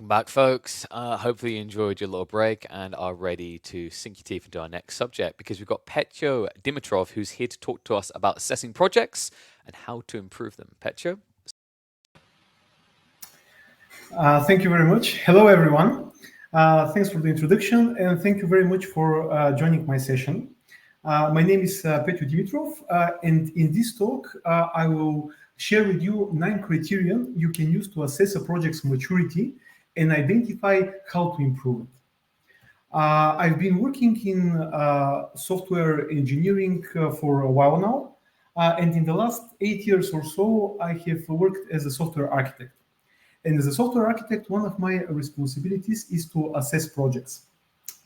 back, folks. Hopefully you enjoyed your little break and are ready to sink your teeth into our next subject because we've got Petyo Dimitrov who's here to talk to us about assessing projects and how to improve them. Petyo? Thank you very much. Hello, everyone. Thanks for the introduction, and thank you very much for joining my session. My name is Petyo Dimitrov, and in this talk, I will share with you 9 criteria you can use to assess a project's maturity and identify how to improve it. I've been working in software engineering for a while now, and in the last 8 years or so, I have worked as a software architect. And as a software architect, one of my responsibilities is to assess projects,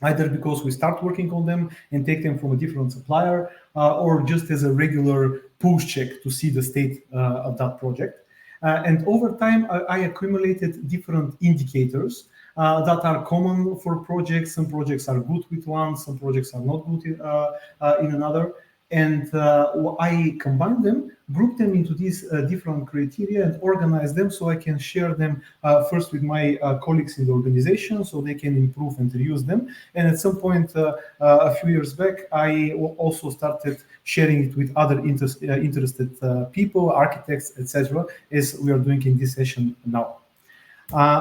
either because we start working on them and take them from a different supplier, or just as a regular pulse check to see the state of that project. And over time, I accumulated different indicators that are common for projects. Some projects are good with one, some projects are not good in another. And I combine them, group them into these different criteria and organize them so I can share them first with my colleagues in the organization so they can improve and reuse them. And at some point, a few years back, I also started sharing it with other interested people, architects, etc., as we are doing in this session now.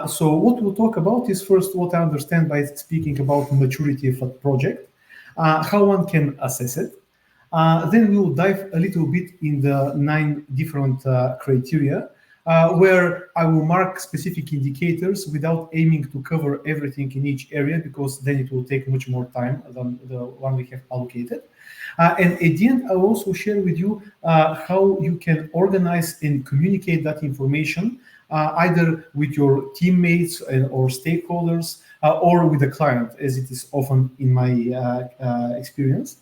So what we'll talk about is first what I understand by speaking about maturity of a project, how one can assess it. Then we will dive a little bit in the 9 different criteria, where I will mark specific indicators without aiming to cover everything in each area, because then it will take much more time than the one we have allocated. And at the end, I will also share with you how you can organize and communicate that information, either with your teammates or stakeholders, or with the client, as it is often in my experience.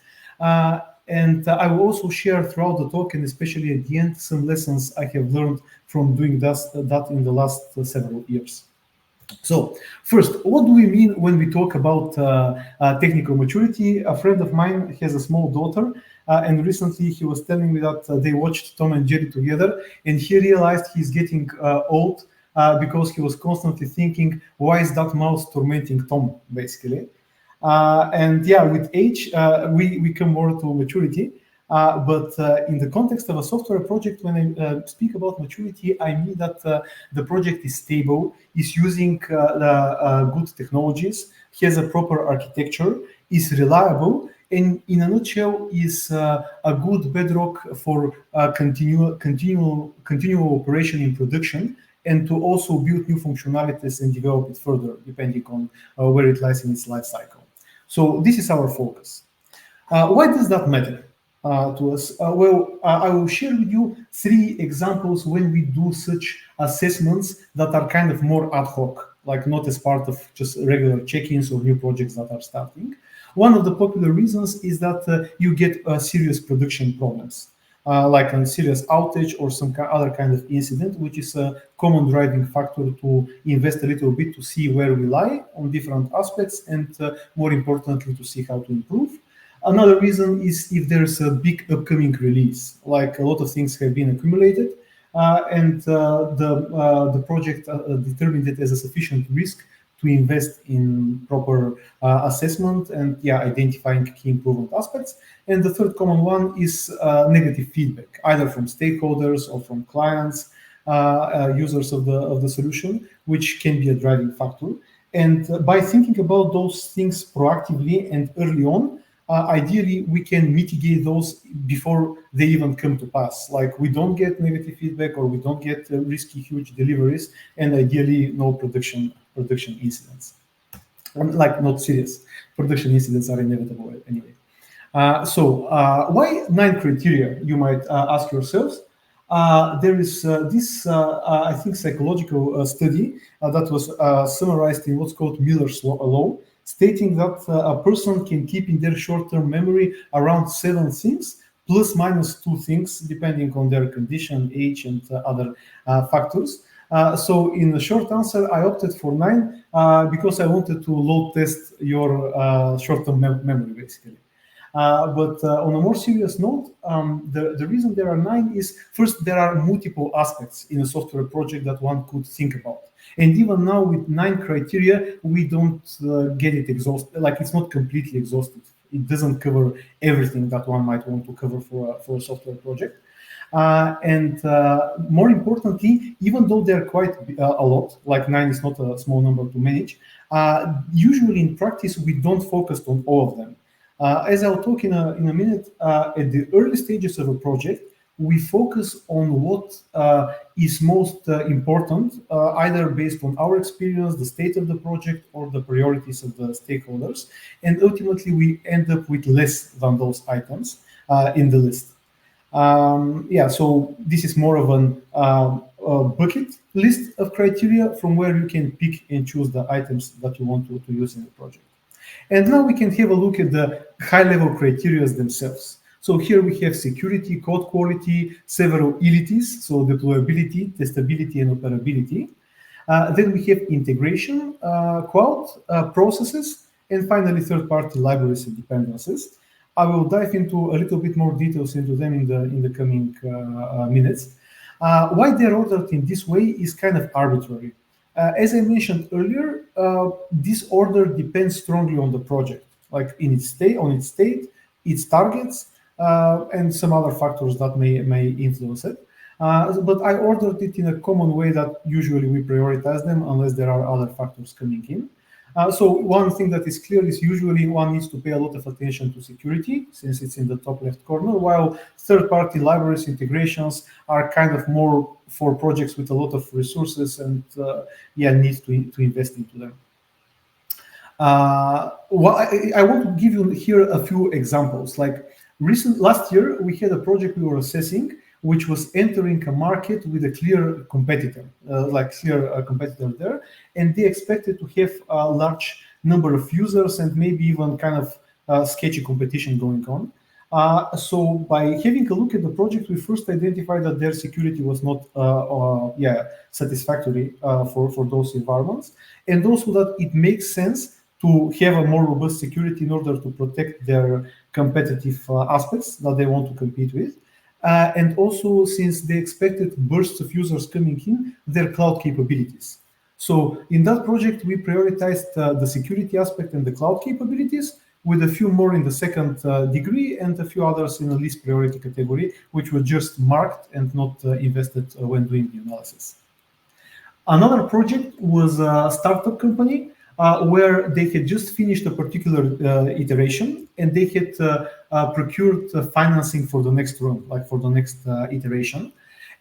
And I will also share throughout the talk, and especially at the end, some lessons I have learned from doing that in the last several years. So first, what do we mean when we talk about technical maturity? A friend of mine has a small daughter, and recently he was telling me that they watched Tom and Jerry together, and he realized he's getting old because he was constantly thinking, why is that mouse tormenting Tom, basically? And yeah, with age, we come more to maturity. But in the context of a software project, when I speak about maturity, I mean that the project is stable, is using good technologies, has a proper architecture, is reliable, and in a nutshell is a good bedrock for continual operation in production, and to also build new functionalities and develop it further, depending on where it lies in its life cycle. So this is our focus. Why does that matter to us? I will share with you 3 examples when we do such assessments that are kind of more ad hoc, like not as part of just regular check-ins or new projects that are starting. One of the popular reasons is that you get serious production problems, like a serious outage or some other kind of incident, which is a common driving factor to invest a little bit to see where we lie on different aspects, and more importantly, to see how to improve. Another reason is if there's a big upcoming release, like a lot of things have been accumulated, and the project determined it as a sufficient risk to invest in proper assessment and identifying key improvement aspects. And the third common one is negative feedback, either from stakeholders or from clients, users of the solution, which can be a driving factor. And by thinking about those things proactively and early on, ideally we can mitigate those before they even come to pass. Like we don't get negative feedback, or we don't get risky huge deliveries, and ideally no production incidents. Like not serious production incidents are inevitable anyway. So why 9 criteria, you might ask yourselves. There is this, I think, psychological study that was summarized in what's called Miller's law, stating that a person can keep in their short-term memory around 7 things, plus minus 2 things, depending on their condition, age, and other factors. So in the short answer, I opted for 9 because I wanted to load test your short-term memory, basically. But on a more serious note, the reason there are 9 is first, there are multiple aspects in a software project that one could think about. And even now with 9 criteria, we don't get it exhausted, like it's not completely exhausted. It doesn't cover everything that one might want to cover for a software project. And more importantly, even though they're quite a lot, like 9 is not a small number to manage, usually in practice, we don't focus on all of them. As I'll talk in a minute, at the early stages of a project, we focus on what is most important, either based on our experience, the state of the project, or the priorities of the stakeholders. And ultimately, we end up with less than those items in the list. Yeah, so this is more of a bucket list of criteria from where you can pick and choose the items that you want to use in the project. And now we can have a look at the high-level criteria themselves. So here we have security, code quality, several ilities, so deployability, testability, and operability. Then we have integration, cloud, processes, and finally third-party libraries and dependencies. I will dive into a little bit more details into them in the coming minutes. Why they're ordered in this way is kind of arbitrary. As I mentioned earlier, this order depends strongly on the project, like in its state, its targets, and some other factors that may influence it. But I ordered it in a common way that usually we prioritize them unless there are other factors coming in. So one thing that is clear is usually one needs to pay a lot of attention to security, since it's in the top left corner, while third-party libraries integrations are kind of more for projects with a lot of resources and need to invest into them. I want to give you here a few examples. Like last year, we had a project we were assessing, which was entering a market with a clear competitor, competitor there, and they expected to have a large number of users and maybe even kind of sketchy competition going on. So by having a look at the project, we first identified that their security was not satisfactory for those environments, and also that it makes sense to have a more robust security in order to protect their competitive aspects that they want to compete with. And also, since they expected bursts of users coming in, their cloud capabilities. So in that project, we prioritized the security aspect and the cloud capabilities, with a few more in the second degree and a few others in the least priority category, which were just marked and not invested when doing the analysis. Another project was a startup company where they had just finished a particular iteration, and they had procured financing for the next run, like for the next iteration.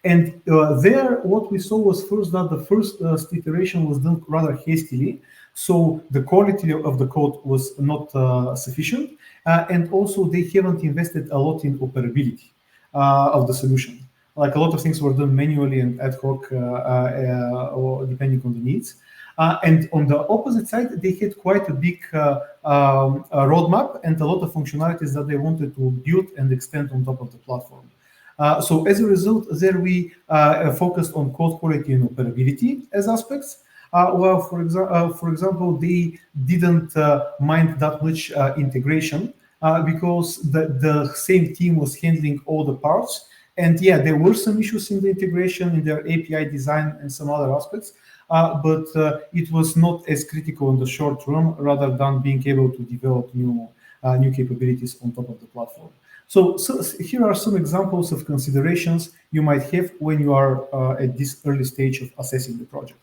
And there, what we saw was first that the first iteration was done rather hastily, so the quality of the code was not sufficient, and also they haven't invested a lot in operability of the solution. Like a lot of things were done manually and ad hoc, or depending on the needs. And on the opposite side, they had quite a big roadmap and a lot of functionalities that they wanted to build and extend on top of the platform. So as a result, there we focused on code quality and operability as aspects. Well, for example, they didn't mind that much integration because the same team was handling all the parts. And yeah, there were some issues in the integration, in their API design and some other aspects, but it was not as critical in the short term, rather than being able to develop new capabilities on top of the platform. So here are some examples of considerations you might have when you are at this early stage of assessing the project.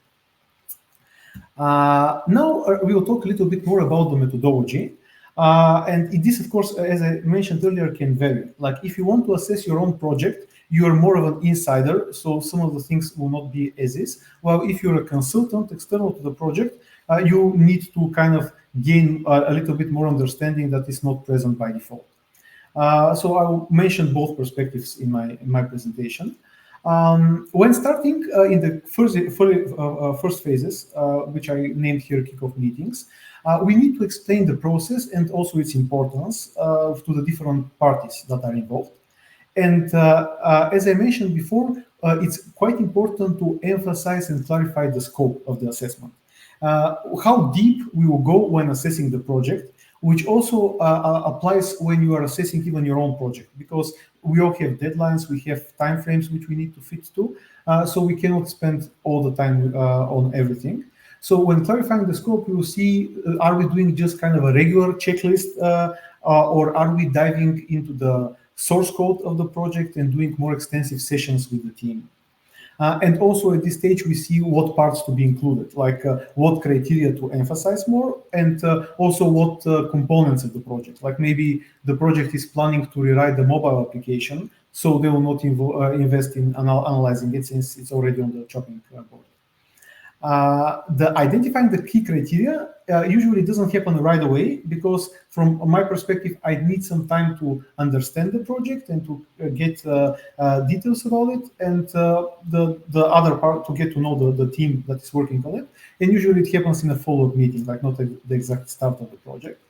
Now we will talk a little bit more about the methodology. And this, of course, as I mentioned earlier, can vary. Like if you want to assess your own project, you are more of an insider, so some of the things will not be as is. While if you're a consultant external to the project, you need to kind of gain a little bit more understanding that is not present by default. So I will mention both perspectives in my presentation. When starting in the first phases, which I named here kickoff meetings, we need to explain the process and also its importance to the different parties that are involved. And as I mentioned before, it's quite important to emphasize and clarify the scope of the assessment. How deep we will go when assessing the project, which also applies when you are assessing even your own project, because we all have deadlines, we have timeframes which we need to fit to, so we cannot spend all the time on everything. So when clarifying the scope, you will see, are we doing just kind of a regular checklist, or are we diving into the source code of the project and doing more extensive sessions with the team? And also at this stage, we see what parts to be included, like what criteria to emphasize more, and also what components of the project. Like maybe the project is planning to rewrite the mobile application, so they will not invest in analyzing it since it's already on the chopping board. The identifying the key criteria usually doesn't happen right away, because from my perspective, I need some time to understand the project and to get details about it, and the other part to get to know the team that is working on it. And usually it happens in a follow-up meeting, like not at the exact start of the project.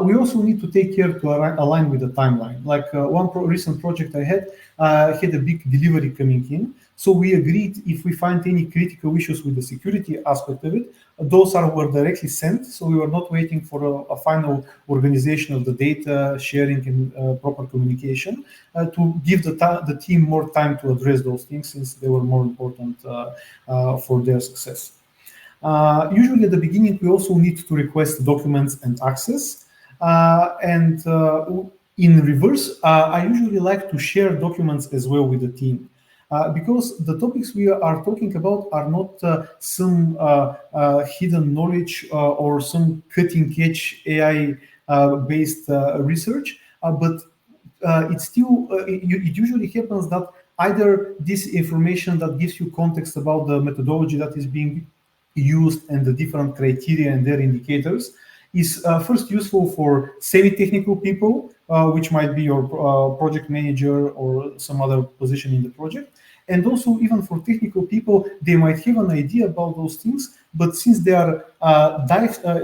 We also need to take care to align with the timeline. Like one recent project I had a big delivery coming in. So we agreed, if we find any critical issues with the security aspect of it, those were directly sent. So we were not waiting for a final organization of the data, sharing and proper communication, to give the team more time to address those things, since they were more important for their success. Usually at the beginning, we also need to request documents and access. In reverse, I usually like to share documents as well with the team. Because the topics we are talking about are not some hidden knowledge or some cutting-edge AI-based research, but it usually happens that either this information that gives you context about the methodology that is being used and the different criteria and their indicators is first useful for semi-technical people, which might be your project manager or some other position in the project. And also, even for technical people, they might have an idea about those things, but since they are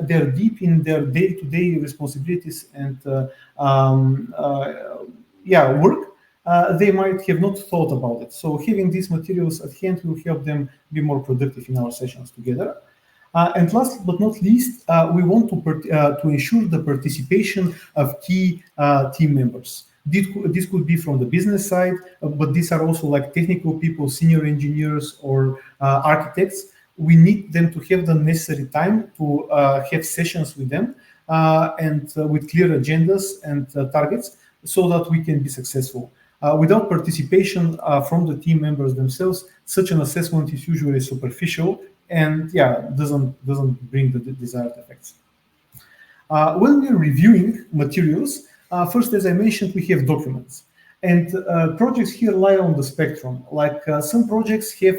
they're deep in their day-to-day responsibilities and work, they might have not thought about it. So having these materials at hand will help them be more productive in our sessions together. And last but not least, we want to ensure the participation of key team members. This could be from the business side, but these are also like technical people, senior engineers or architects. We need them to have the necessary time to have sessions with them and with clear agendas and targets, so that we can be successful. Without participation from the team members themselves, such an assessment is usually superficial and doesn't bring the desired effects. When we're reviewing materials, first, as I mentioned, we have documents. And projects here lie on the spectrum. Like some projects have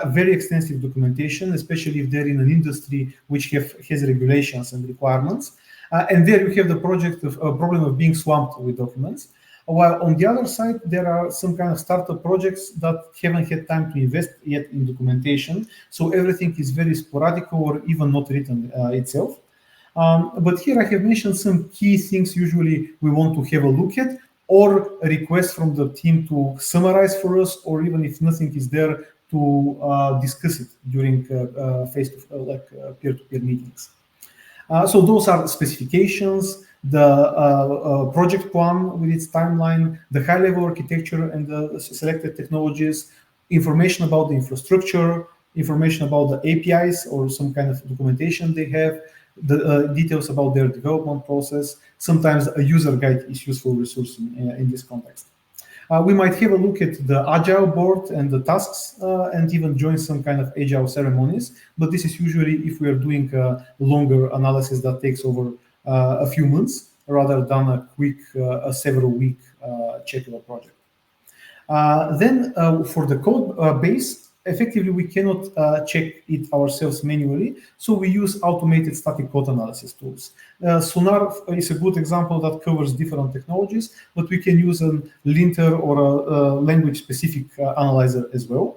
very extensive documentation, especially if they're in an industry which has regulations and requirements. And there you have the problem of being swamped with documents. While on the other side, there are some kind of startup projects that haven't had time to invest yet in documentation. So everything is very sporadic or even not written itself. But here I have mentioned some key things usually we want to have a look at, or a request from the team to summarize for us, or even if nothing is there, to discuss it during peer-to-peer meetings. So those are specifications, the project plan with its timeline, the high-level architecture and the selected technologies, information about the infrastructure, information about the APIs or some kind of documentation they have, the details about their development process. Sometimes a user guide is useful resource in this context. We might have a look at the agile board and the tasks and even join some kind of agile ceremonies. But this is usually if we are doing a longer analysis that takes over a few months rather than a quick, several-week check of a project. Then for the code base, effectively, we cannot check it ourselves manually, so we use automated static code analysis tools. Sonar is a good example that covers different technologies, but we can use a linter or a language-specific analyzer as well.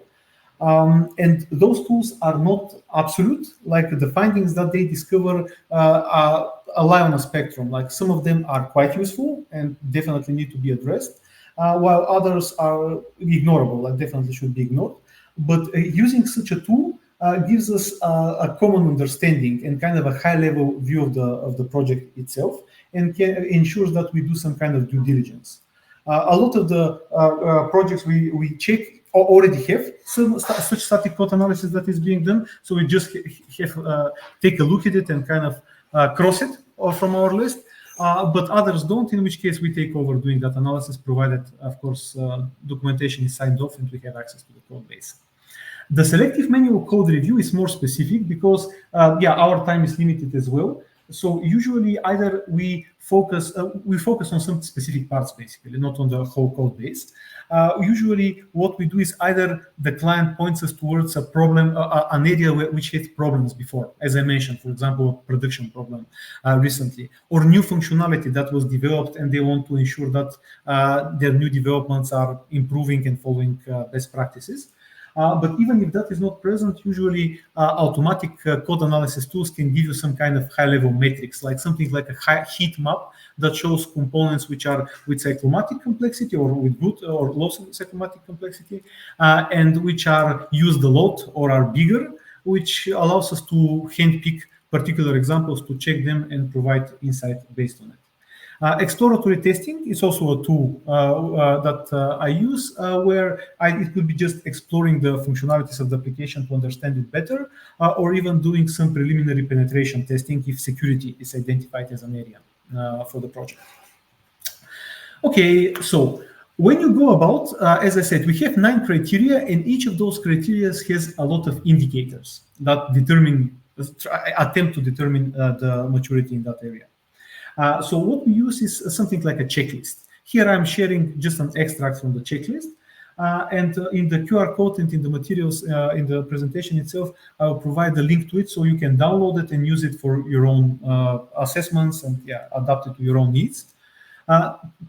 And those tools are not absolute. Like the findings that they discover lie on a spectrum. Like some of them are quite useful and definitely need to be addressed, while others are ignorable, like definitely should be ignored. But using such a tool gives us a common understanding and kind of a high-level view of the project itself, and ensures that we do some kind of due diligence. A lot of the projects we check already have such static code analysis that is being done, so we just have take a look at it and kind of cross it from our list. But others don't, in which case we take over doing that analysis, provided, of course, documentation is signed off and we have access to the code base. The selective manual code review is more specific because, our time is limited as well. So usually either we focus on some specific parts, basically, not on the whole code base. Usually what we do is either the client points us towards a problem, an area which had problems before, as I mentioned, for example, production problem recently, or new functionality that was developed and they want to ensure that their new developments are improving and following best practices. But even if that is not present, usually automatic code analysis tools can give you some kind of high-level metrics, like something like a heat map that shows components which are with cyclomatic complexity or with good or low cyclomatic complexity, and which are used a lot or are bigger, which allows us to handpick particular examples to check them and provide insight based on it. Exploratory testing is also a tool that I use, where it could be just exploring the functionalities of the application to understand it better, or even doing some preliminary penetration testing if security is identified as an area for the project. Okay, so when you go about, as I said, we have 9 criteria, and each of those criteria has a lot of indicators that attempt to determine the maturity in that area. So what we use is something like a checklist. Here I'm sharing just an extract from the checklist. And in the QR code and in the materials in the presentation itself, I'll provide the link to it so you can download it and use it for your own assessments and adapt it to your own needs.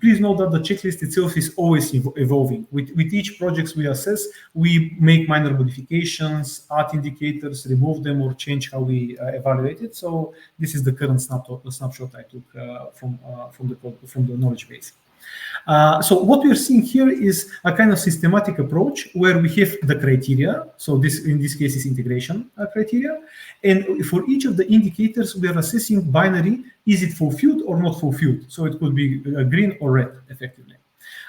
Please note that the checklist itself is always evolving. With each project we assess, we make minor modifications, add indicators, remove them, or change how we evaluate it. So this is the current snapshot I took from the knowledge base. So what we're seeing here is a kind of systematic approach where we have the criteria. So this, in this case, is integration criteria. And for each of the indicators, we are assessing binary, is it fulfilled or not fulfilled? So it could be green or red, effectively.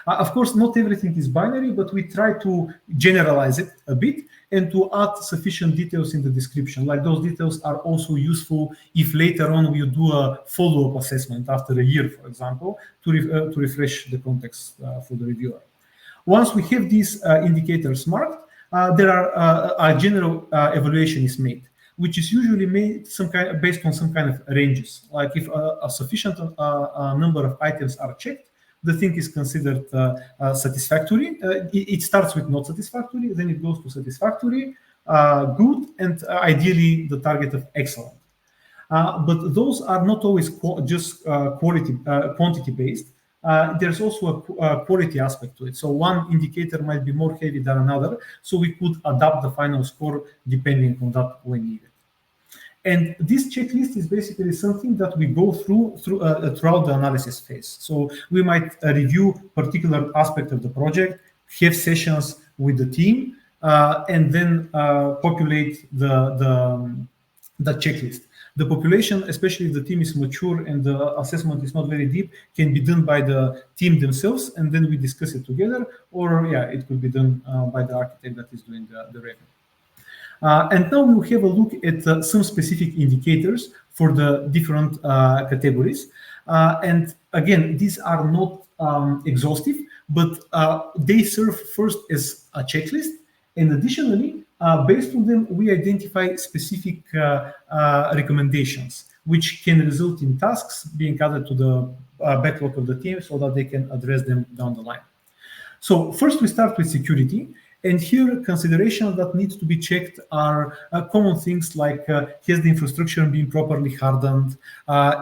Of course, not everything is binary, but we try to generalize it a bit and to add sufficient details in the description. Like those details are also useful if later on we do a follow-up assessment after a year, for example, to refresh the context for the reviewer. Once we have these indicators marked, there are a general evaluation is made, which is usually made based on some kind of ranges. Like if a sufficient number of items are checked, the thing is considered satisfactory. It starts with not satisfactory, then it goes to satisfactory, good, and ideally the target of excellent. But those are not always just quantity based. There's also a quality aspect to it. So one indicator might be more heavy than another, so we could adapt the final score depending on that when needed. And this checklist is basically something that we go throughout the analysis phase. So we might review particular aspect of the project, have sessions with the team, and then populate the checklist. The population, especially if the team is mature and the assessment is not very deep, can be done by the team themselves, and then we discuss it together, or it could be done by the architect that is doing the review. And now we'll have a look at some specific indicators for the different categories. And again, these are not exhaustive, but they serve first as a checklist. And additionally, based on them, we identify specific recommendations, which can result in tasks being added to the backlog of the team so that they can address them down the line. So first we start with security. And here, considerations that need to be checked are common things like, has the infrastructure been properly hardened?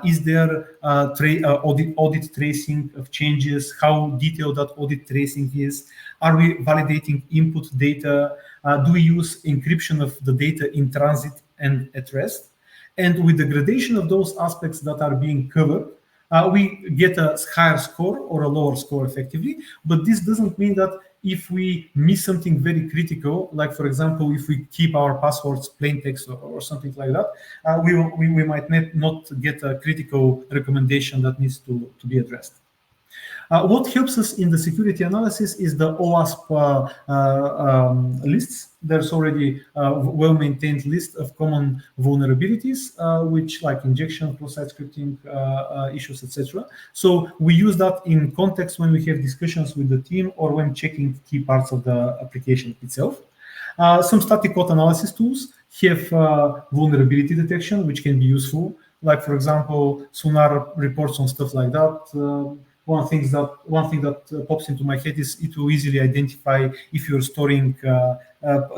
Is there audit tracing of changes? How detailed that audit tracing is? Are we validating input data? Do we use encryption of the data in transit and at rest? And with the gradation of those aspects that are being covered, we get a higher score or a lower score effectively, but this doesn't mean that if we miss something very critical, like for example, if we keep our passwords plain text or something like that, we might not get a critical recommendation that needs to be addressed. What helps us in the security analysis is the OWASP lists. There's already a well-maintained list of common vulnerabilities, which like injection, cross-site scripting issues, etc. So we use that in context when we have discussions with the team or when checking key parts of the application itself. Some static code analysis tools have vulnerability detection, which can be useful. Like for example, Sonar reports on stuff like that. One thing that pops into my head is it will easily identify if you're storing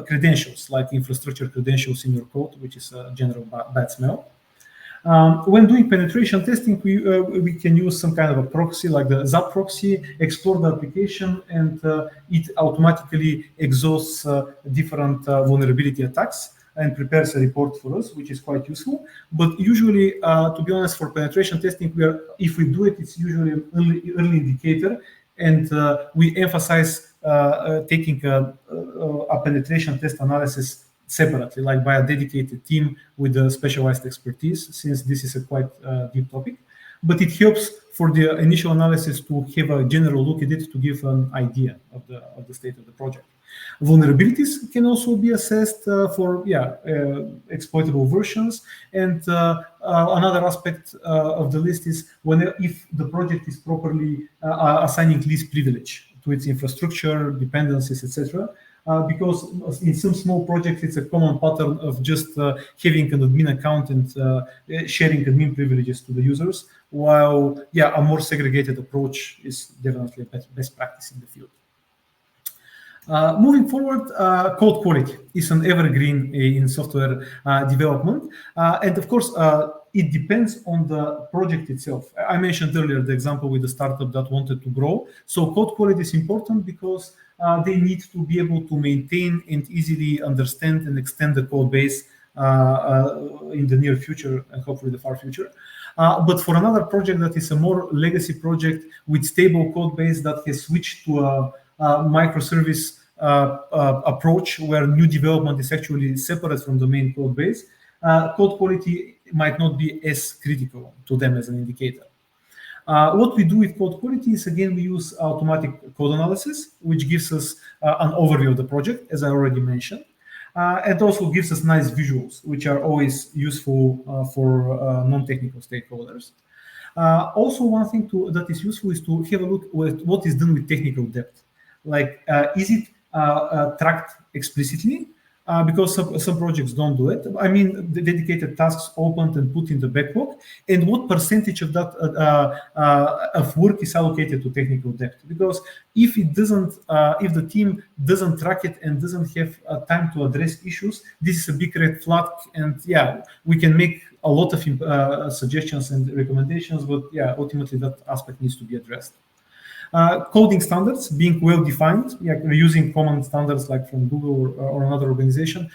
credentials, like infrastructure credentials in your code, which is a general bad smell. When doing penetration testing, we can use some kind of a proxy, like the ZAP proxy, explore the application, and it automatically exhausts different vulnerability attacks and prepares a report for us, which is quite useful. But usually, to be honest, for penetration testing, if we do it, it's usually an early indicator, and we emphasize taking a penetration test analysis separately, like by a dedicated team with a specialized expertise, since this is a quite deep topic. But it helps for the initial analysis to have a general look at it to give an idea of the state of the project. Vulnerabilities can also be assessed for exploitable versions. And another aspect of the list is if the project is properly assigning least privilege to its infrastructure, dependencies, etc. Because in some small projects, it's a common pattern of just having an admin account and sharing admin privileges to the users, while a more segregated approach is definitely best practice in the field. Moving forward, code quality is an evergreen in software development. And of course, it depends on the project itself. I mentioned earlier the example with the startup that wanted to grow. So code quality is important because they need to be able to maintain and easily understand and extend the code base in the near future and hopefully the far future. But for another project that is a more legacy project with stable code base that has switched to a microservice approach where new development is actually separate from the main code base, code quality might not be as critical to them as an indicator. What we do with code quality is, again, we use automatic code analysis, which gives us an overview of the project, as I already mentioned. And also gives us nice visuals, which are always useful for non-technical stakeholders. Also, one thing that is useful is to have a look at what is done with technical depth. Like, is it tracked explicitly? Because some projects don't do it. I mean, the dedicated tasks opened and put in the backlog, and what percentage of that of work is allocated to technical depth? Because if it doesn't, if the team doesn't track it and doesn't have time to address issues, this is a big red flag. And we can make a lot of suggestions and recommendations, but ultimately that aspect needs to be addressed. Coding standards being well defined, using common standards like from Google or another organization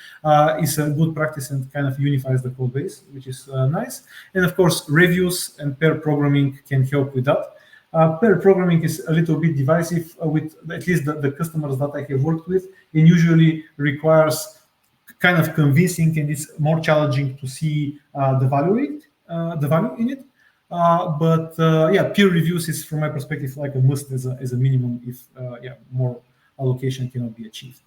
is a good practice and kind of unifies the code base, which is nice. And of course, reviews and pair programming can help with that. Pair programming is a little bit divisive with at least the customers that I have worked with, and usually requires kind of convincing, and it's more challenging to see the value in it. But peer reviews is, from my perspective, like a must as a minimum if more allocation cannot be achieved.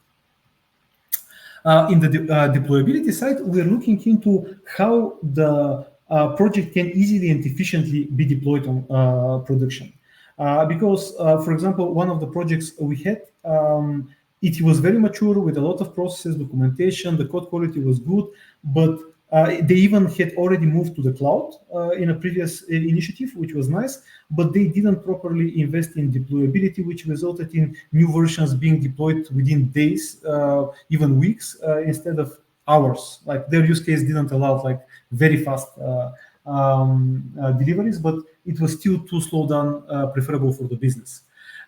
In the deployability side, we're looking into how the project can easily and efficiently be deployed on production. Because, for example, one of the projects we had, it was very mature with a lot of processes, documentation, the code quality was good, but they even had already moved to the cloud in a previous initiative, which was nice, but they didn't properly invest in deployability, which resulted in new versions being deployed within days, even weeks, instead of hours. Like, their use case didn't allow like very fast deliveries, but it was still too slow down, preferable for the business.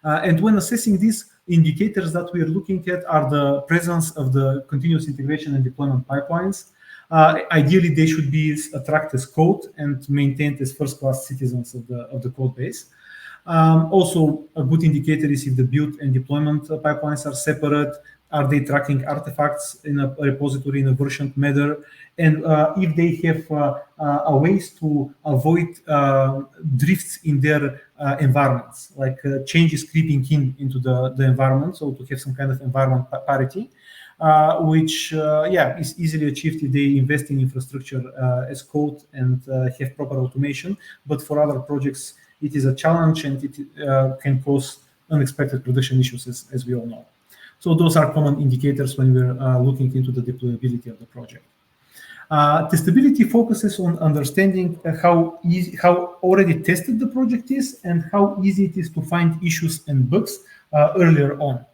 And when assessing these indicators that we are looking at are the presence of the continuous integration and deployment pipelines, Ideally, they should be tracked as code and maintained as first-class citizens of the code base. Also, a good indicator is if the build and deployment pipelines are separate. Are they tracking artifacts in a repository in a versioned manner? And if they have a ways to avoid drifts in their environments, like changes creeping into the environment, so to have some kind of environment parity, which is easily achieved if they invest in infrastructure as code and have proper automation. But for other projects, it is a challenge and it can cause unexpected production issues, as we all know. So those are common indicators when we're looking into the deployability of the project. Testability focuses on understanding how already tested the project is and how easy it is to find issues and bugs earlier on.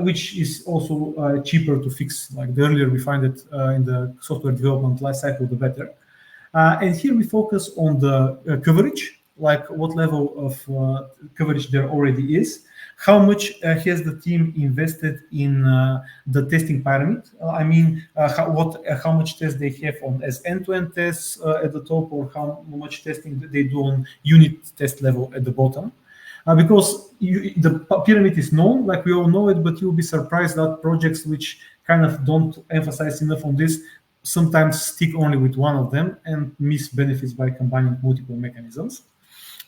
Which is also cheaper to fix. Like the earlier we find it in the software development lifecycle, the better. And here we focus on the coverage, like what level of coverage there already is, how much has the team invested in the testing pyramid. I mean, how much tests they have on as end-to-end tests at the top, or how much testing they do on unit test level at the bottom. Because the pyramid is known, like we all know it, but you'll be surprised that projects which kind of don't emphasize enough on this sometimes stick only with one of them and miss benefits by combining multiple mechanisms.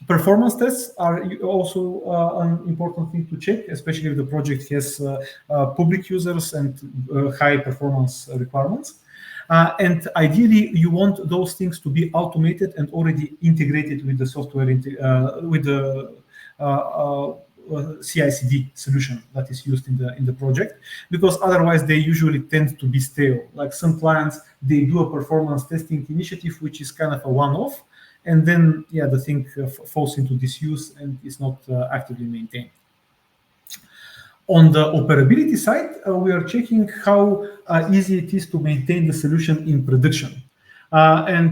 Performance tests are also an important thing to check, especially if the project has public users and high performance requirements. And ideally, you want those things to be automated and already integrated with the software, with the CI/CD solution that is used in the project, because otherwise they usually tend to be stale. Like some clients, they do a performance testing initiative, which is kind of a one-off, and then the thing falls into disuse and is not actively maintained. On the operability side, we are checking how easy it is to maintain the solution in production. In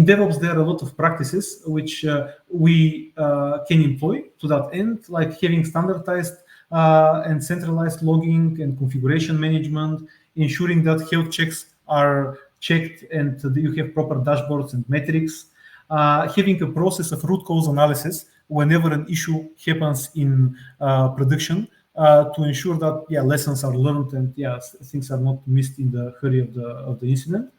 DevOps, there are a lot of practices which we can employ to that end, like having standardized and centralized logging and configuration management, ensuring that health checks are checked and you have proper dashboards and metrics, having a process of root cause analysis whenever an issue happens in production, to ensure that lessons are learned and things are not missed in the hurry of the incident.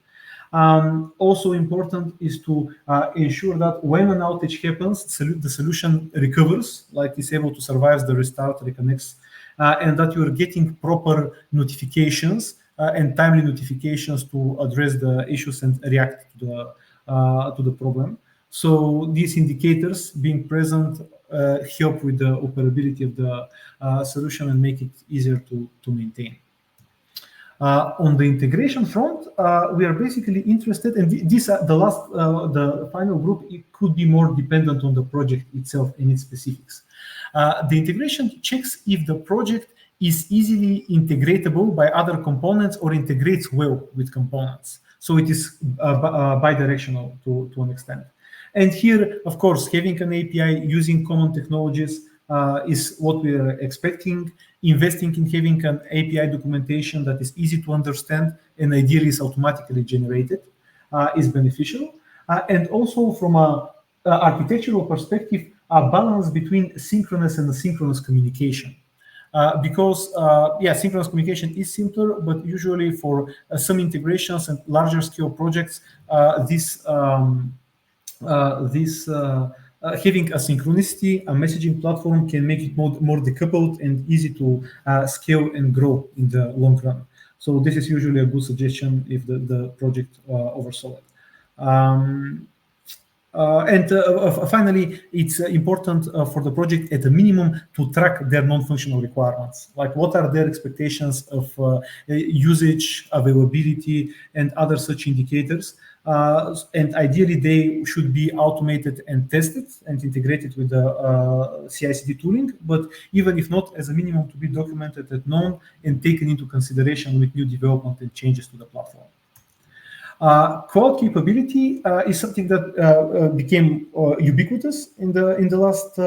Also important is to ensure that when an outage happens, the solution recovers, like is able to survive the restart, reconnects, and that you're getting proper notifications and timely notifications to address the issues and react to the problem. So these indicators being present help with the operability of the solution and make it easier to maintain. On the integration front, we are basically interested, and the final group, it could be more dependent on the project itself and its specifics. The integration checks if the project is easily integratable by other components or integrates well with components. So it is bidirectional to an extent. And here, of course, having an API using common technologies is what we are expecting. Investing in having an API documentation that is easy to understand and ideally is automatically generated is beneficial. And also from an architectural perspective, a balance between synchronous and asynchronous communication. Because synchronous communication is simpler, but usually for some integrations and larger scale projects, having a synchronicity, a messaging platform can make it more decoupled and easy to scale and grow in the long run. So this is usually a good suggestion if the project oversaw it. Finally, it's important for the project at a minimum to track their non-functional requirements. Like what are their expectations of usage, availability, and other such indicators. And ideally, they should be automated and tested and integrated with the CI/CD tooling. But even if not, as a minimum, to be documented and known and taken into consideration with new development and changes to the platform. Cloud capability is something that became ubiquitous in the last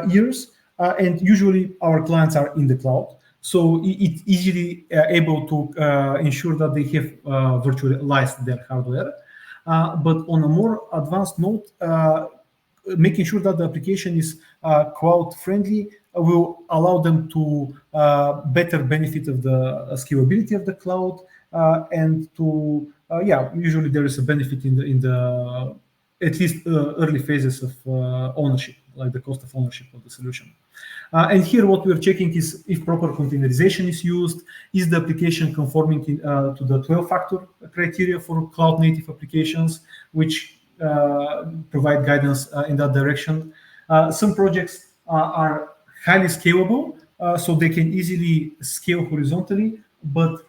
years, and usually our clients are in the cloud. So it's easily able to ensure that they have virtualized their hardware. But on a more advanced note, making sure that the application is cloud friendly will allow them to better benefit of the scalability of the cloud, and to usually there is a benefit in the at least early phases of ownership, like the cost of ownership of the solution. And here what we're checking is if proper containerization is used, is the application conforming to the 12-factor criteria for cloud native applications, which provide guidance in that direction. Some projects are highly scalable, so they can easily scale horizontally, but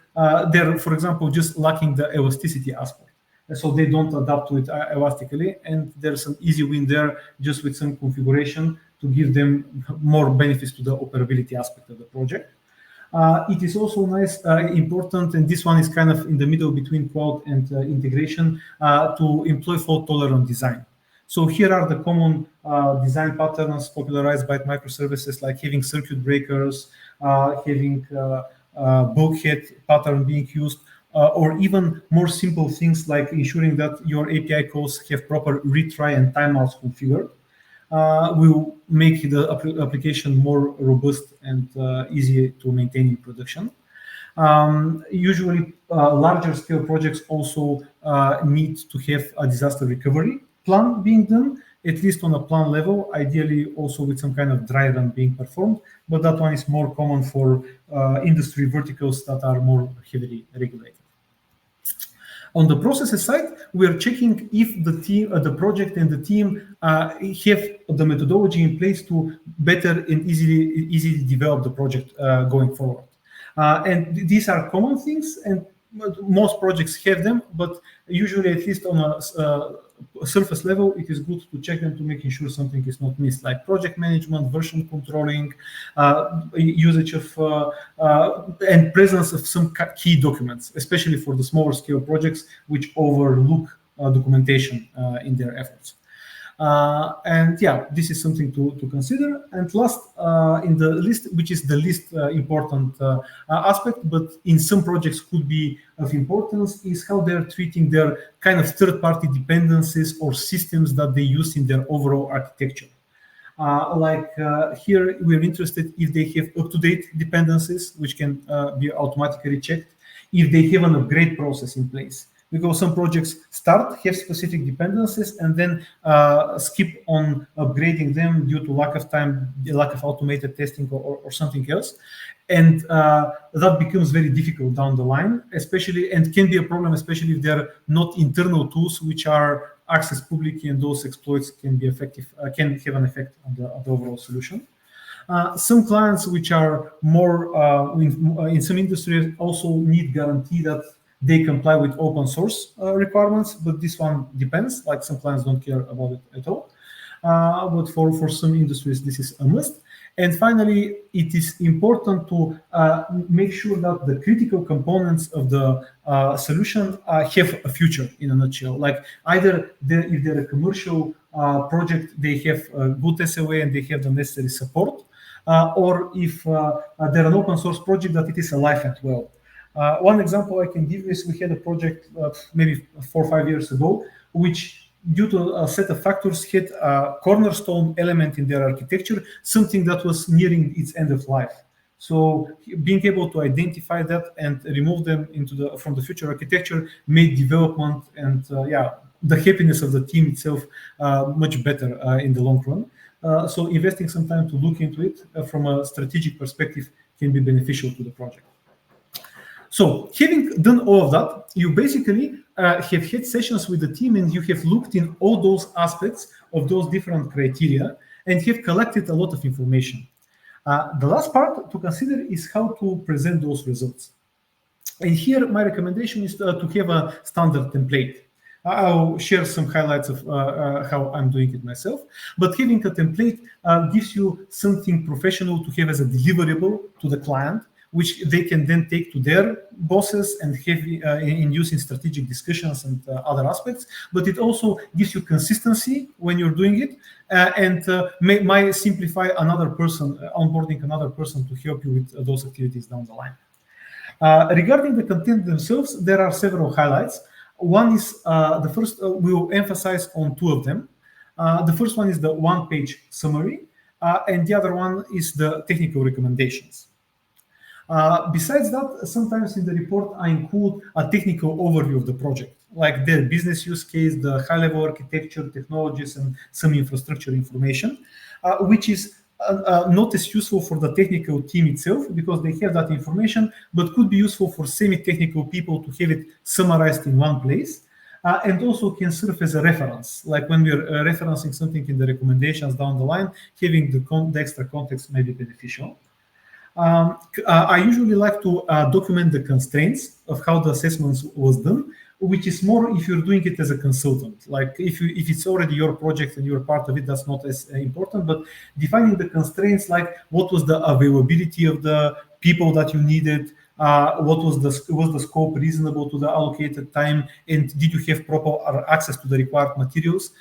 they're, for example, just lacking the elasticity aspect. So they don't adapt to it elastically, and there's an easy win there just with some configuration to give them more benefits to the operability aspect of the project. It is also important, and this one is kind of in the middle between cloud and integration, to employ fault-tolerant design. So here are the common design patterns popularized by microservices, like having circuit breakers, having bulkhead pattern being used, or even more simple things like ensuring that your API calls have proper retry and timeouts configured. Will make the application more robust and easy to maintain in production. Usually, larger scale projects also need to have a disaster recovery plan being done, at least on a plan level, ideally also with some kind of dry run being performed, but that one is more common for industry verticals that are more heavily regulated. On the processes side, we are checking if the team, the project and the team have the methodology in place to better and easily develop the project going forward. And these are common things, and most projects have them, but usually, at least on a surface level, it is good to check them to making sure something is not missed, like project management, version controlling, usage of and presence of some key documents, especially for the smaller scale projects which overlook documentation in their efforts. And yeah, this is something to consider. And last in the list, which is the least important aspect, but in some projects could be of importance, is how they're treating their kind of third-party dependencies or systems that they use in their overall architecture. Here, we're interested if they have up-to-date dependencies, which can be automatically checked, if they have an upgrade process in place. Because some projects have specific dependencies, and then skip on upgrading them due to lack of time, lack of automated testing, or something else. And that becomes very difficult down the line, especially, and can be a problem, especially if they're not internal tools which are accessed publicly, and those exploits can be effective, can have an effect on the overall solution. Some clients which are more in some industries also need guarantee that they comply with open source requirements, but this one depends. Like some clients don't care about it at all. But for some industries, this is a must. And finally, it is important to make sure that the critical components of the solution have a future, in a nutshell. Like either if they're a commercial project, they have a good SLA and they have the necessary support, or if they're an open source project, that it is alive and well. One example I can give is we had a project maybe 4 or 5 years ago, which due to a set of factors had a cornerstone element in their architecture, something that was nearing its end of life. So being able to identify that and remove them from the future architecture made development and the happiness of the team itself much better in the long run. So investing some time to look into it from a strategic perspective can be beneficial to the project. So having done all of that, you basically have had sessions with the team, and you have looked in all those aspects of those different criteria and have collected a lot of information. The last part to consider is how to present those results. And here my recommendation is to have a standard template. I'll share some highlights of how I'm doing it myself, but having a template gives you something professional to have as a deliverable to the client, which they can then take to their bosses and have in use in strategic discussions and other aspects. But it also gives you consistency when you're doing it, and might simplify another person, onboarding another person to help you with those activities down the line. Regarding the content themselves, there are several highlights. One is the first, we will emphasize on two of them. The first one is the one-page summary, and the other one is the technical recommendations. Besides that, sometimes in the report, I include a technical overview of the project, like their business use case, the high-level architecture, technologies, and some infrastructure information, which is not as useful for the technical team itself because they have that information, but could be useful for semi-technical people to have it summarized in one place. And also can serve as a reference, like when we're referencing something in the recommendations down the line, having the extra context may be beneficial. I usually like to document the constraints of how the assessment was done, which is more if you're doing it as a consultant. Like if it's already your project and you're part of it, that's not as important. But defining the constraints, like what was the availability of the people that you needed, what was the scope reasonable to the allocated time, and did you have proper access to the required materials,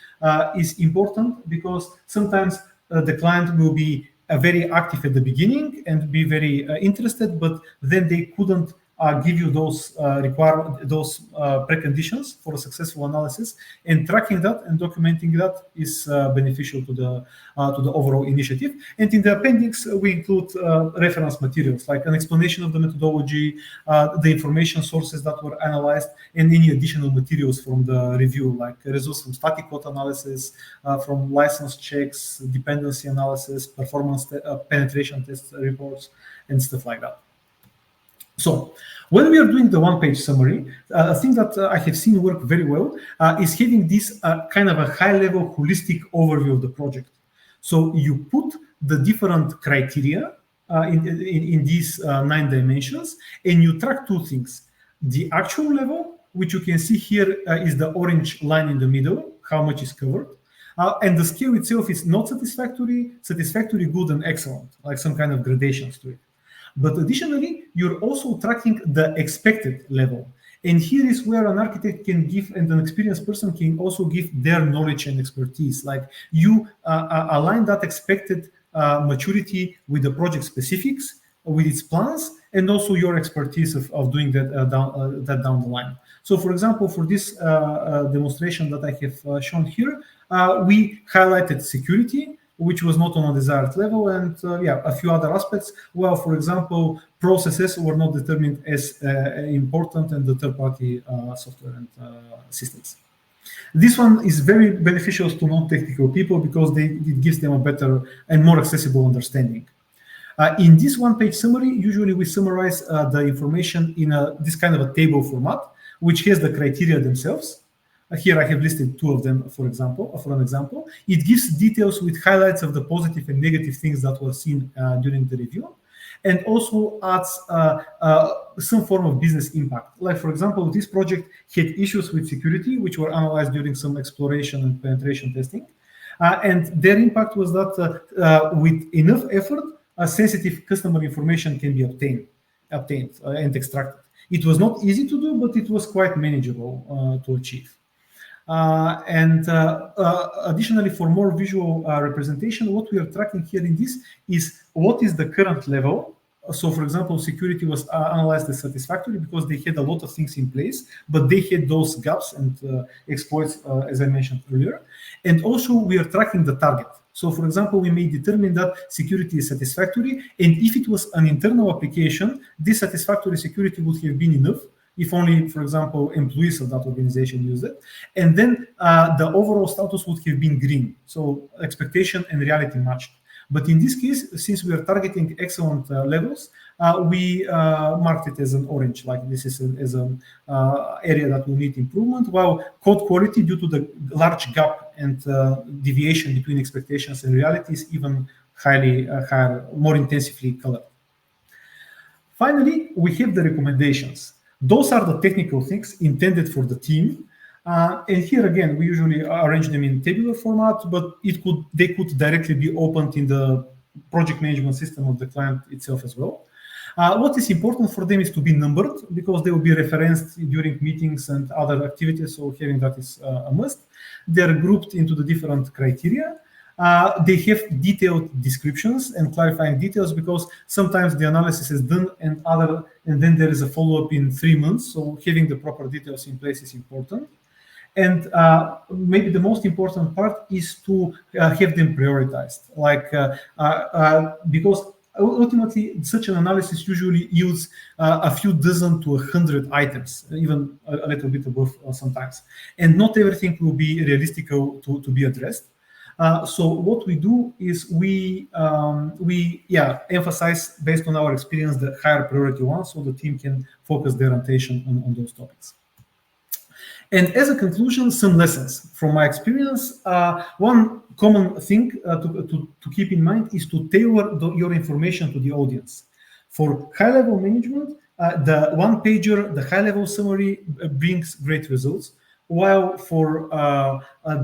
is important because sometimes the client will be very active at the beginning and be very interested, but then they couldn't give you those preconditions for a successful analysis. And tracking that and documenting that is beneficial to the overall initiative. And in the appendix, we include reference materials like an explanation of the methodology, the information sources that were analyzed, and any additional materials from the review, like results from static code analysis, from license checks, dependency analysis, performance penetration test reports, and stuff like that. So when we are doing the one-page summary, a thing that I have seen work very well is having this kind of a high-level holistic overview of the project. So you put the different criteria in these 9 dimensions, and you track two things. The actual level, which you can see here is the orange line in the middle, how much is covered. And the scale itself is not satisfactory, good, and excellent, like some kind of gradations to it. But additionally, you're also tracking the expected level. And here is where an architect can give, and an experienced person can also give their knowledge and expertise. Like you align that expected maturity with the project specifics, with its plans, and also your expertise of doing that, down the line. So for example, for this demonstration that I have shown here, we highlighted security, which was not on a desired level, and a few other aspects. Well, for example, processes were not determined as important in the third-party software and systems. This one is very beneficial to non-technical people because it gives them a better and more accessible understanding. In this one-page summary, usually we summarize the information in this kind of a table format, which has the criteria themselves. Here I have listed two of them, for an example. It gives details with highlights of the positive and negative things that were seen during the review, and also adds some form of business impact. Like, for example, this project had issues with security, which were analyzed during some exploration and penetration testing. And their impact was that with enough effort, sensitive customer information can be obtained and extracted. It was not easy to do, but it was quite manageable to achieve. Additionally, for more visual representation, what we are tracking here in this is what is the current level. So, for example, security was analyzed as satisfactory because they had a lot of things in place, but they had those gaps and exploits, as I mentioned earlier. And also, we are tracking the target. So, for example, we may determine that security is satisfactory, and if it was an internal application, this satisfactory security would have been enough if only, for example, employees of that organization used it. And then the overall status would have been green. So expectation and reality matched. But in this case, since we are targeting excellent levels, we marked it as an orange, like this is an area that will need improvement, while code quality, due to the large gap and deviation between expectations and reality, is even higher, more intensively colored. Finally, we have the recommendations. Those are the technical things intended for the team. And here again, we usually arrange them in tabular format, but they could directly be opened in the project management system of the client itself as well. What is important for them is to be numbered because they will be referenced during meetings and other activities, so having that is a must. They're grouped into the different criteria. They have detailed descriptions and clarifying details because sometimes the analysis is done and then there is a follow-up in 3 months. So having the proper details in place is important. And maybe the most important part is to have them prioritized, because ultimately such an analysis usually yields a few dozen to 100 items, even a little bit above sometimes, and not everything will be realistic to be addressed. So what we do is we emphasize based on our experience the higher priority ones, so the team can focus their attention on those topics. And as a conclusion, some lessons from my experience. One common thing to keep in mind is to tailor your information to the audience. For high-level management, the one-pager, the high-level summary brings great results. While for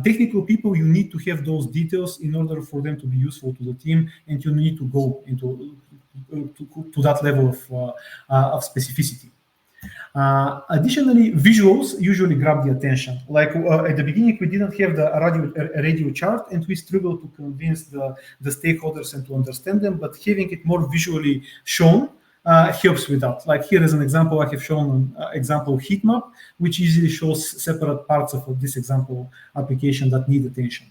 technical people, you need to have those details in order for them to be useful to the team, and you need to go into to that level of specificity. Additionally, visuals usually grab the attention. Like at the beginning, we didn't have the radio chart, and we struggled to convince the stakeholders and to understand them. But having it more visually shown helps with that. Like here is an example I have shown an example heat map, which easily shows separate parts of this example application that need attention.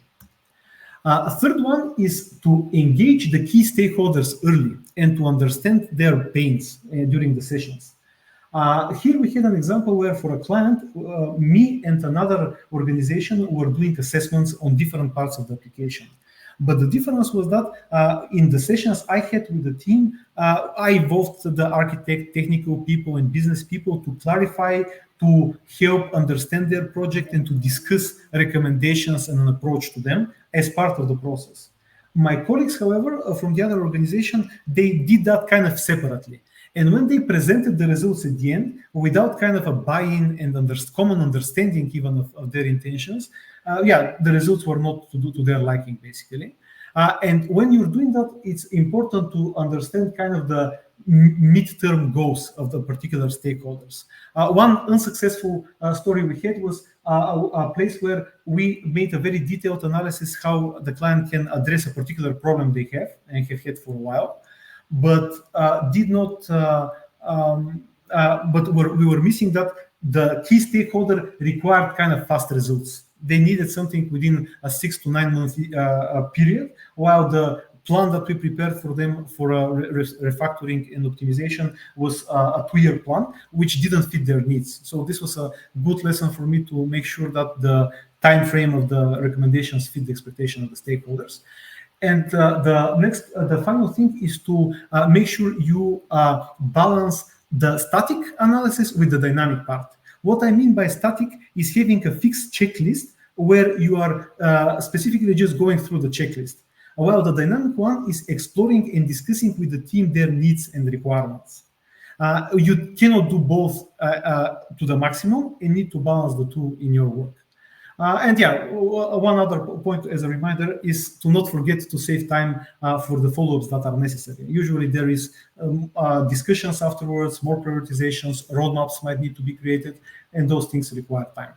A third one is to engage the key stakeholders early and to understand their pains during the sessions. Here we had an example where for a client, me and another organization were doing assessments on different parts of the application. But the difference was that in the sessions I had with the team, I involved the architect, technical people, and business people to clarify, to help understand their project, and to discuss recommendations and an approach to them as part of the process. My colleagues, however, from the other organization, they did that kind of separately. And when they presented the results at the end, without kind of a buy-in and common understanding even of their intentions, the results were not to their liking, basically. And when you're doing that, it's important to understand kind of the mid-term goals of the particular stakeholders. One unsuccessful story we had was a place where we made a very detailed analysis how the client can address a particular problem they have and have had for a while, but did not. We were missing that the key stakeholder required kind of fast results. They needed something within a 6 to 9 month period, while the plan that we prepared for them for refactoring and optimization was a 2-year plan, which didn't fit their needs. So this was a good lesson for me to make sure that the time frame of the recommendations fit the expectation of the stakeholders. And the final thing is to make sure you balance the static analysis with the dynamic part. What I mean by static is having a fixed checklist where you are specifically just going through the checklist, while the dynamic one is exploring and discussing with the team their needs and requirements. You cannot do both to the maximum and need to balance the two in your work. One other point as a reminder is to not forget to save time for the follow-ups that are necessary. Usually there is discussions afterwards, more prioritizations, roadmaps might need to be created, and those things require time.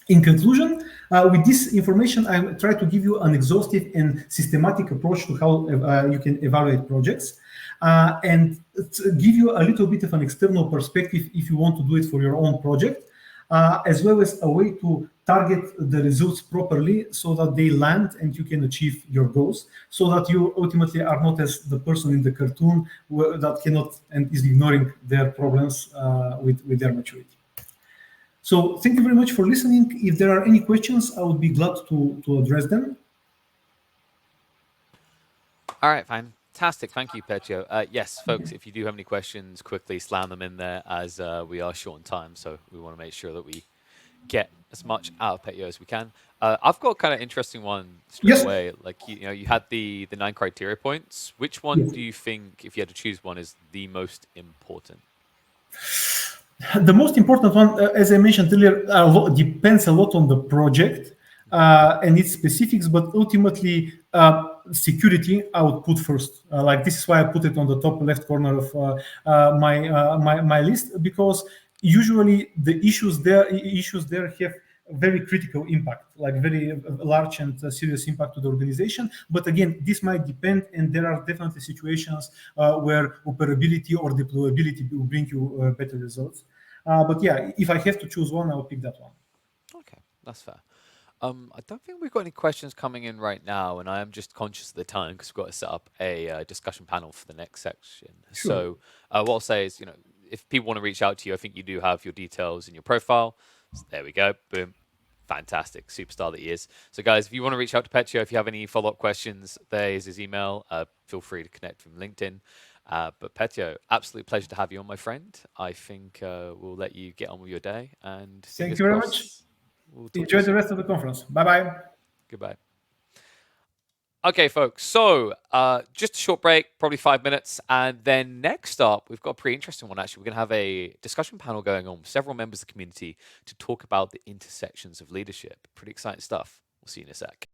In conclusion, with this information, I try to give you an exhaustive and systematic approach to how you can evaluate projects and give you a little bit of an external perspective if you want to do it for your own project. As well as a way to target the results properly so that they land and you can achieve your goals, so that you ultimately are not as the person in the cartoon that cannot and is ignoring their problems with their maturity. So thank you very much for listening. If there are any questions, I would be glad to address them. All right, fantastic. Thank you, Petyo. Yes, folks, if you do have any questions, quickly slam them in there as we are short on time. So we want to make sure that we get as much out of Petyo as we can. I've got kind of interesting one straight away. Like, you had the 9 criteria points. Which one do you think, if you had to choose one, is the most important? The most important one, as I mentioned earlier, depends a lot on the project. and its specifics, but ultimately security I would put first. Like this is why I put it on the top left corner of my list, because usually the issues there have very critical impact, like very large and serious impact to the organization. But again, this might depend, and there are definitely situations where operability or deployability will bring you better results. But yeah, if I have to choose one, I will pick that one. Okay, that's fair. I don't think we've got any questions coming in right now, and I am just conscious of the time because we've got to set up a discussion panel for the next section. Sure. So, what I'll say is, if people want to reach out to you, I think you do have your details in your profile. So there we go. Boom. Fantastic. Superstar that he is. So, guys, if you want to reach out to Petyo, if you have any follow up questions, there is his email. Feel free to connect from LinkedIn. But Petyo, absolute pleasure to have you on, my friend. I think we'll let you get on with your day, and Thank fingers you very much. crossed, we'll talk to you Enjoy the soon. rest of the conference. Bye bye. Goodbye. Okay, folks. So, just a short break, probably 5 minutes, and then next up, we've got a pretty interesting one. Actually, we're going to have a discussion panel going on with several members of the community to talk about the intersections of leadership. Pretty exciting stuff. We'll see you in a sec.